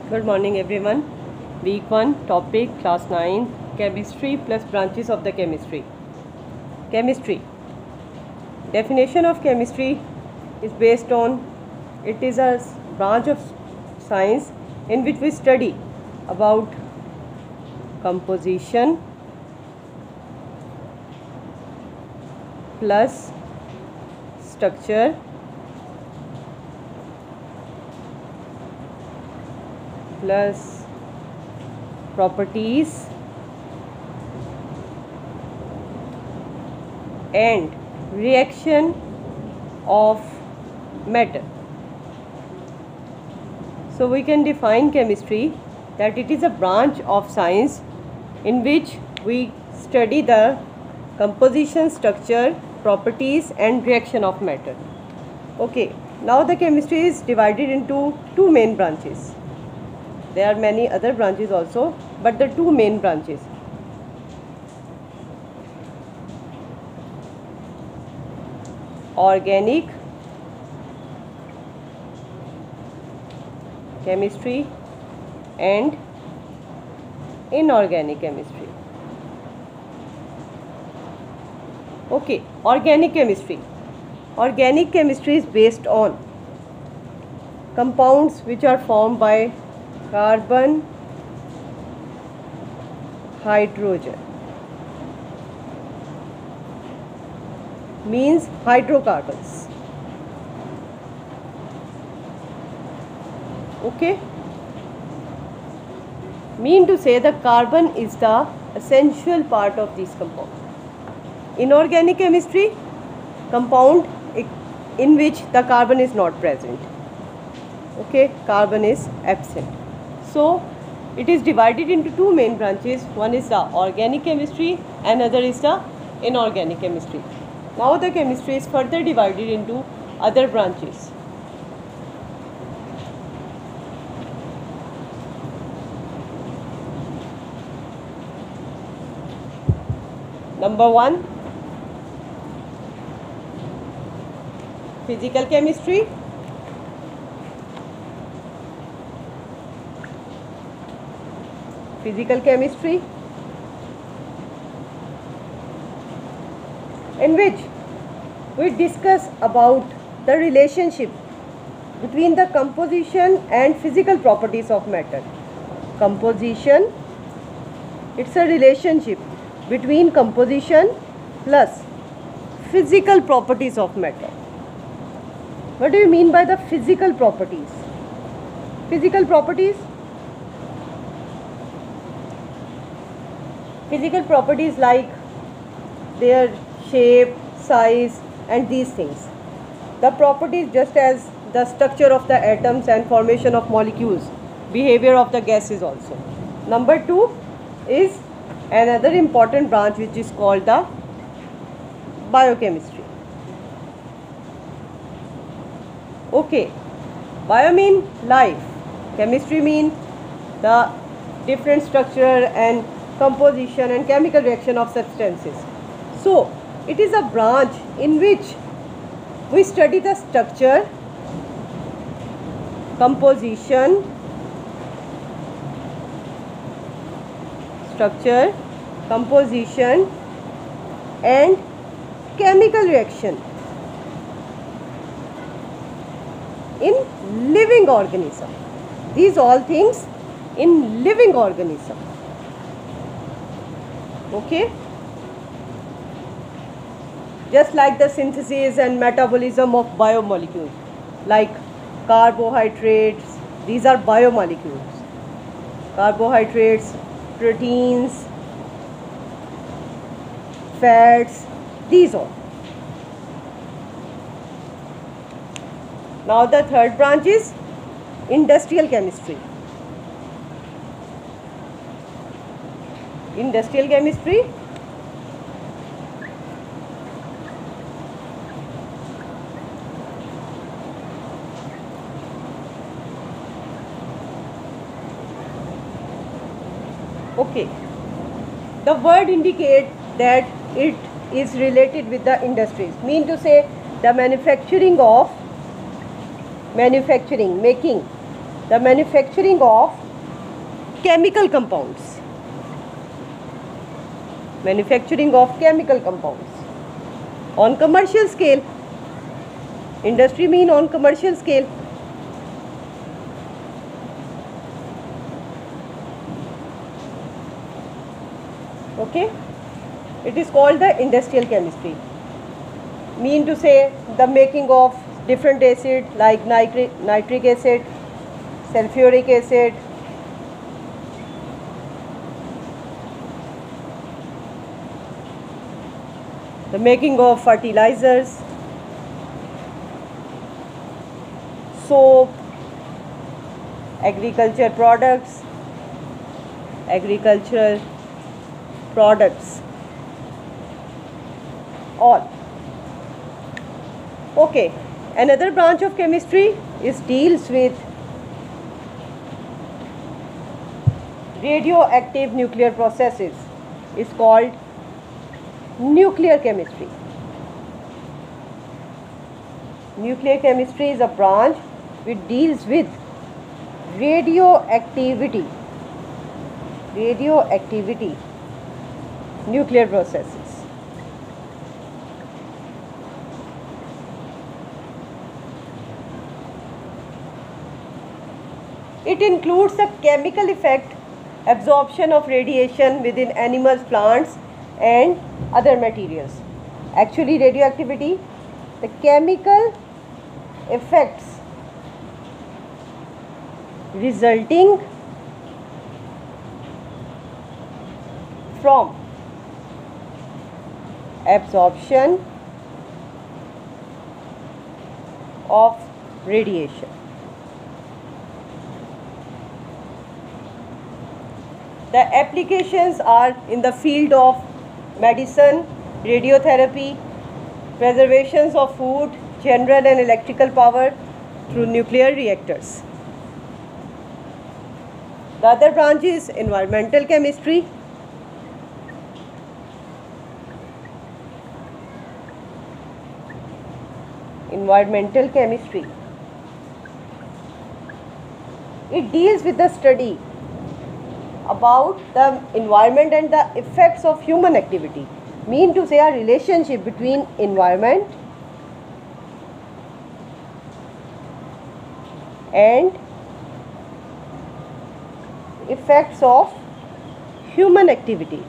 Good morning everyone. Week 1 topic class 9 chemistry plus branches of the chemistry. Chemistry. Definition of chemistry is based on it is a branch of science in which we study about composition plus structure plus properties and reaction of matter. So we can define chemistry that it is a branch of science in which we study the composition, structure, properties and reaction of matter. Okay, now the chemistry is divided into two main branches. There are many other branches also, but the two main branches. Organic chemistry and inorganic chemistry. Okay, organic chemistry. Organic chemistry is based on compounds which are formed by carbon, hydrogen, means hydrocarbons. Okay, mean to say the carbon is the essential part of this compound. Inorganic chemistry, compound in which the carbon is not present. Okay, carbon is absent. So it is divided into two main branches. One is the organic chemistry, another is the inorganic chemistry. Now the chemistry is further divided into other branches. Number 1, physical chemistry. Physical chemistry, in which we discuss about the relationship between the composition and physical properties of matter. Composition, it's a relationship between composition plus physical properties of matter. What do you mean by the physical properties? Physical properties? Physical properties like their shape, size and these things. The properties just as the structure of the atoms and formation of molecules, behavior of the gases also. Number 2 is another important branch which is called the biochemistry. Okay, bio mean life, chemistry mean the different structure and composition and chemical reaction of substances. So it is a branch in which we study the structure, composition, and chemical reaction in living organism. These all things in living organism. Okay, just like the synthesis and metabolism of biomolecules, like carbohydrates, these are biomolecules. Carbohydrates, proteins, fats, these all. Now the third branch is industrial chemistry. Industrial chemistry, okay, the word indicates that it is related with the industries, mean to say the manufacturing, making The manufacturing of chemical compounds. Manufacturing of chemical compounds. On commercial scale. Industry mean on commercial scale. Okay. It is called the industrial chemistry. Mean to say the making of different acid like nitric acid, sulfuric acid, the making of fertilizers, soap, agricultural products, all. Okay, another branch of chemistry deals with radioactive nuclear processes. Is called nuclear chemistry. Nuclear chemistry is a branch which deals with radioactivity, nuclear processes. It includes the chemical effect, absorption of radiation within animals, plants and other materials. Actually, radioactivity, the chemical effects resulting from absorption of radiation. The applications are in the field of medicine, radiotherapy, preservations of food, general and electrical power through nuclear reactors. The other branch is environmental chemistry. Environmental chemistry. It deals with the study about the environment and the effects of human activity. Mean to say a relationship between environment and effects of human activities.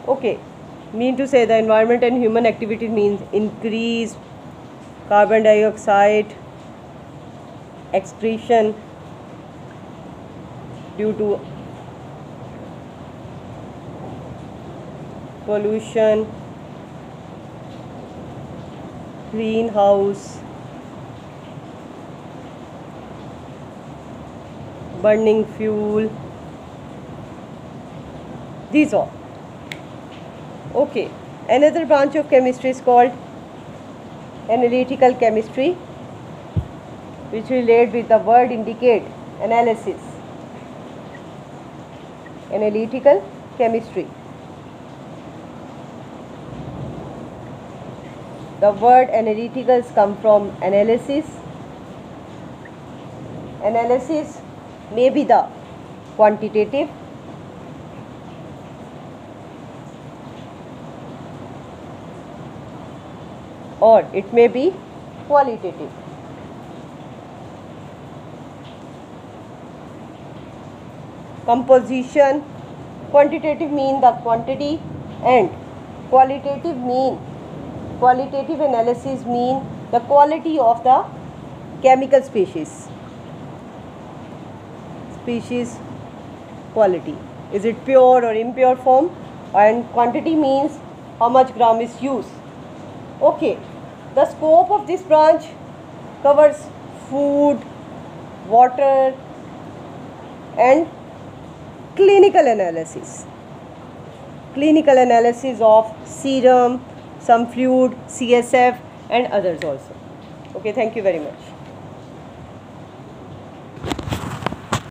Okay. Mean to say the environment and human activity means increased carbon dioxide excretion due to pollution, greenhouse, burning fuel, these all. Okay, another branch of chemistry is called analytical chemistry, which relate with the word indicate analysis. Analytical chemistry. The word analyticals come from analysis. Analysis may be the quantitative or it may be qualitative. Composition, quantitative mean the quantity and qualitative analysis mean the quality of the chemical species. Species quality. Is it pure or impure form? And quantity means how much gram is used. Okay. The scope of this branch covers food, water and clinical analysis. Clinical analysis of serum, some fluid, CSF and others also. Okay, thank you very much.